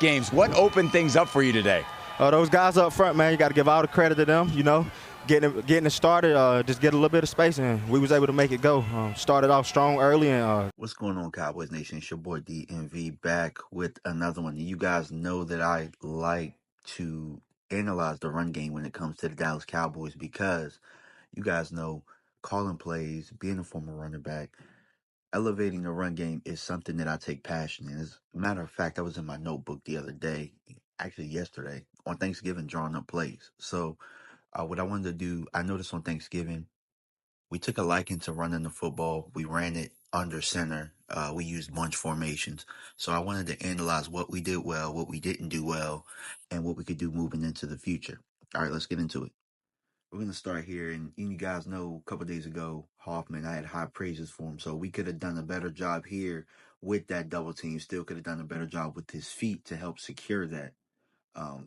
games. What opened things up for you today? Those guys up front, man, you got to give all the credit to them, getting it started, just get a little bit of space, and we was able to make it go. Started off strong early. What's going on, Cowboys Nation? It's your boy DMV back with another one. You guys know that I like to analyze the run game when it comes to the Dallas Cowboys because you guys know calling plays, being a former running back, elevating the run game is something that I take passion in. As a matter of fact, I was in my notebook the other day, actually yesterday, on Thanksgiving, drawing up plays. So what I wanted to do, I noticed on Thanksgiving, we took a liking to running the football. We ran it under center. We used bunch formations. So I wanted to analyze what we did well, what we didn't do well, and what we could do moving into the future. All right, let's get into it. We're going to start here. And you guys know a couple of days ago, Hoffman, I had high praises for him. So we could have done a better job here with that double team. Still could have done a better job with his feet to help secure that.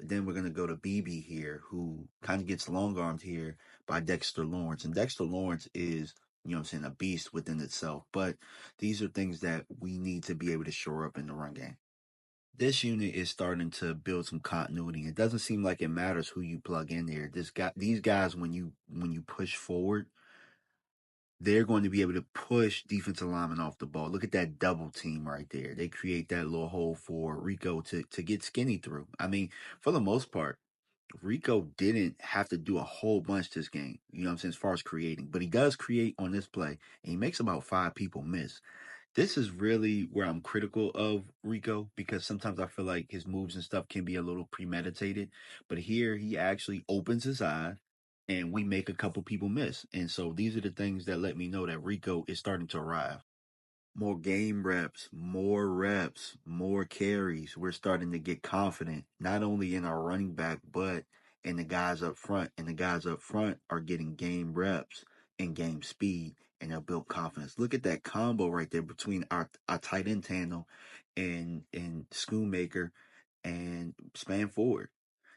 Then we're going to go to BB here, who kind of gets long-armed here by Dexter Lawrence. And Dexter Lawrence is, a beast within itself. But these are things that we need to be able to shore up in the run game. This unit is starting to build some continuity. It doesn't seem like it matters who you plug in there. These guys, when you push forward, they're going to be able to push defensive linemen off the ball. Look at that double team right there. They create that little hole for Rico to get skinny through. I mean, for the most part, Rico didn't have to do a whole bunch this game, as far as creating. But he does create on this play, and he makes about 5 people miss. This is really where I'm critical of Rico because sometimes I feel like his moves and stuff can be a little premeditated. But here he actually opens his eye and we make a couple people miss. And so these are the things that let me know that Rico is starting to arrive. More game reps, more carries. We're starting to get confident, not only in our running back, but in the guys up front. And the guys up front are getting game reps and game speed, and they'll build confidence. Look at that combo right there between our tight end tandem and Schoonmaker and Span Forward.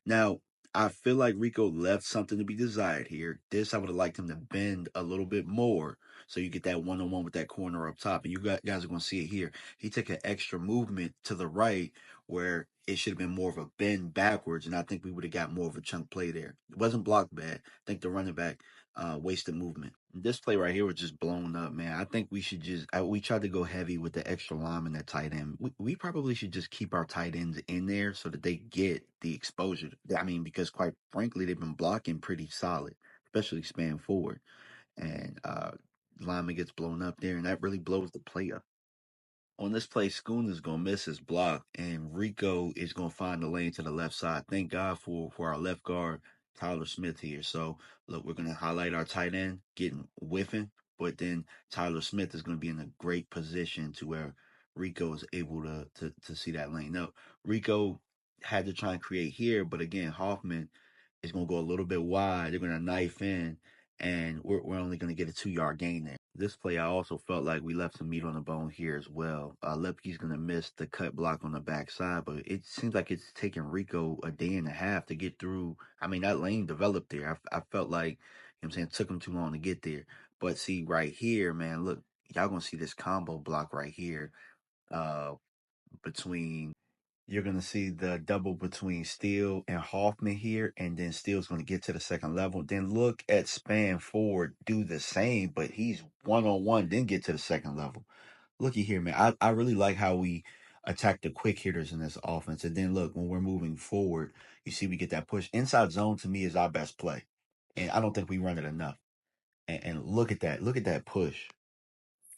Now, I feel like Rico left something to be desired here. This, I would have liked him to bend a little bit more so you get that one-on-one with that corner up top. And you guys are going to see it here. He took an extra movement to the right where it should have been more of a bend backwards, and I think we would have got more of a chunk play there. It wasn't blocked bad. I think the running back wasted movement. This play right here was just blown up, man. I think we should we tried to go heavy with the extra lineman at tight end. We probably should just keep our tight ends in there so that they get the exposure. I mean, because quite frankly, they've been blocking pretty solid, especially Span Forward. And lineman gets blown up there, and that really blows the play up. On this play, Schooner's gonna miss his block, and Rico is gonna find the lane to the left side. Thank God for our left guard, Tyler Smith here. So look, we're gonna highlight our tight end getting whiffing, but then Tyler Smith is gonna be in a great position to where Rico is able to see that lane. Now, Rico had to try and create here, but again, Hoffman is gonna go a little bit wide. They're gonna knife in, and we're only gonna get a 2-yard gain there. This play, I also felt like we left some meat on the bone here as well. Lepke's going to miss the cut block on the backside, but it seems like it's taken Rico a day and a half to get through. I mean, that lane developed there. I felt like, it took him too long to get there. But see, right here, man, look, y'all going to see this combo block right here uh, between you're going to see the double between Steele and Hoffman here, and then Steele's going to get to the second level. Then look at Span Forward do the same, but he's one-on-one, then get to the second level. Looky here, man. I really like how we attack the quick hitters in this offense. And then look, when we're moving forward, you see we get that push. Inside zone, to me, is our best play. And I don't think we run it enough. And look at that. Look at that push.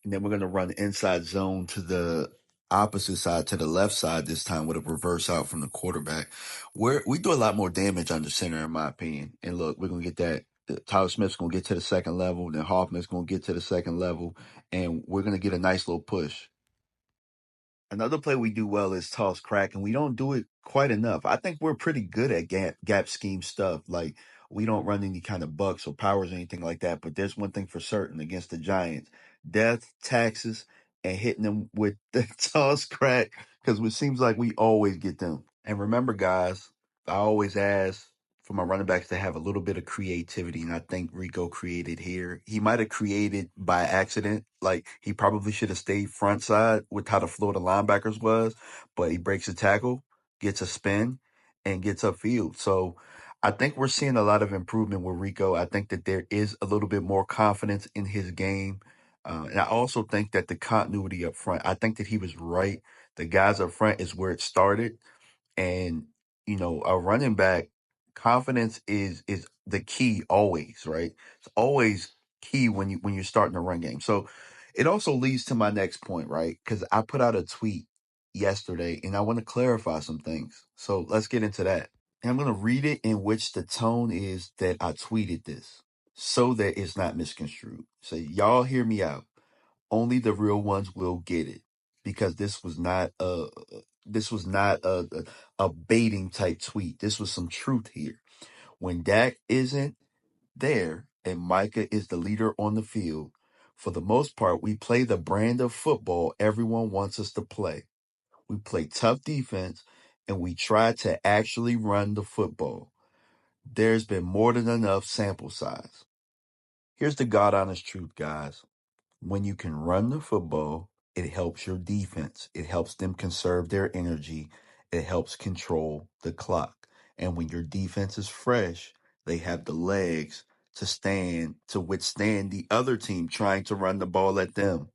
And then we're going to run inside zone to the opposite side, to the left side this time with a reverse out from the quarterback. We do a lot more damage under center, in my opinion. And look, we're going to get that. Tyler Smith's going to get to the second level. Then Hoffman's going to get to the second level. And we're going to get a nice little push. Another play we do well is toss crack, and we don't do it quite enough. I think we're pretty good at gap scheme stuff. Like, we don't run any kind of bucks or powers or anything like that. But there's one thing for certain against the Giants: death, taxes, and hitting them with the toss crack, because it seems like we always get them. And remember, guys, I always ask for my running backs to have a little bit of creativity, and I think Rico created here. He might have created by accident. Like, he probably should have stayed front side with how the floor of the linebackers was, but he breaks a tackle, gets a spin, and gets upfield. So I think we're seeing a lot of improvement with Rico. I think that there is a little bit more confidence in his game. And I also think that the continuity up front, I think that he was right. The guys up front is where it started. And, a running back, confidence is the key always, right? It's always key when you're starting a run game. So it also leads to my next point, right? Because I put out a tweet yesterday and I want to clarify some things. So let's get into that. And I'm going to read it in which the tone is that I tweeted this so that it's not misconstrued. So y'all hear me out. Only the real ones will get it, because this was not a baiting type tweet. This was some truth here. When Dak isn't there and Micah is the leader on the field, for the most part, we play the brand of football everyone wants us to play. We play tough defense and we try to actually run the football. There's been more than enough sample size. Here's the God honest truth, guys. When you can run the football, it helps your defense. It helps them conserve their energy. It helps control the clock. And when your defense is fresh, they have the legs to withstand the other team trying to run the ball at them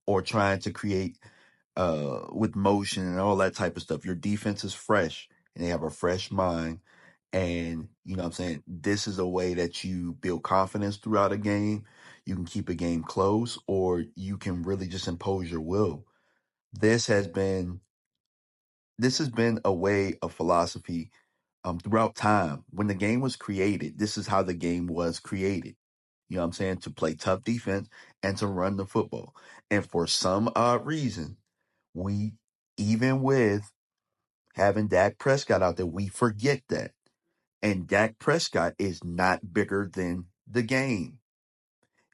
or trying to create with motion and all that type of stuff. Your defense is fresh and they have a fresh mind. And you know what I'm saying? This is a way that you build confidence throughout a game. You can keep a game close, or you can really just impose your will. This has been a way of philosophy throughout time. When the game was created, this is how the game was created. You know what I'm saying? To play tough defense and to run the football. And for some odd reason, we, even with having Dak Prescott out there, we forget that. And Dak Prescott is not bigger than the game.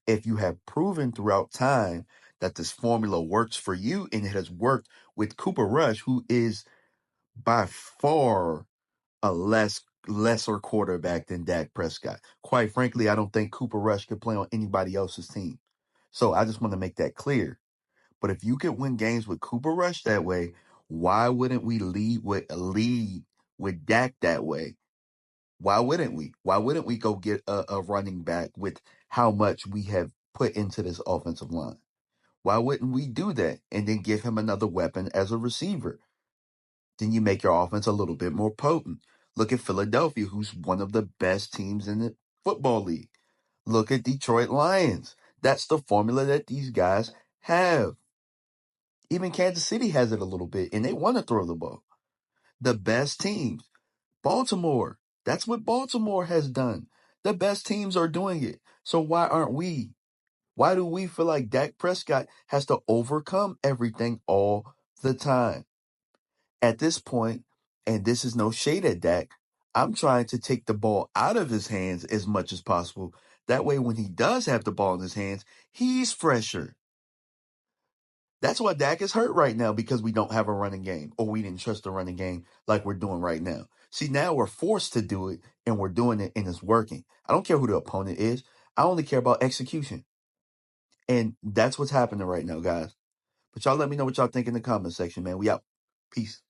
If you have proven throughout time that this formula works for you, and it has worked with Cooper Rush, who is by far a lesser quarterback than Dak Prescott. Quite frankly, I don't think Cooper Rush could play on anybody else's team. So I just want to make that clear. But if you could win games with Cooper Rush that way, why wouldn't we lead with Dak that way? Why wouldn't we? Why wouldn't we go get a running back with how much we have put into this offensive line? Why wouldn't we do that and then give him another weapon as a receiver? Then you make your offense a little bit more potent. Look at Philadelphia, who's one of the best teams in the football league. Look at Detroit Lions. That's the formula that these guys have. Even Kansas City has it a little bit, and they want to throw the ball. The best teams. Baltimore. That's what Baltimore has done. The best teams are doing it. So why aren't we? Why do we feel like Dak Prescott has to overcome everything all the time? At this point, and this is no shade at Dak, I'm trying to take the ball out of his hands as much as possible. That way, when he does have the ball in his hands, he's fresher. That's why Dak is hurt right now, because we don't have a running game, or we didn't trust the running game like we're doing right now. See, now we're forced to do it, and we're doing it, and it's working. I don't care who the opponent is. I only care about execution. And that's what's happening right now, guys. But y'all let me know what y'all think in the comment section, man. We out. Peace.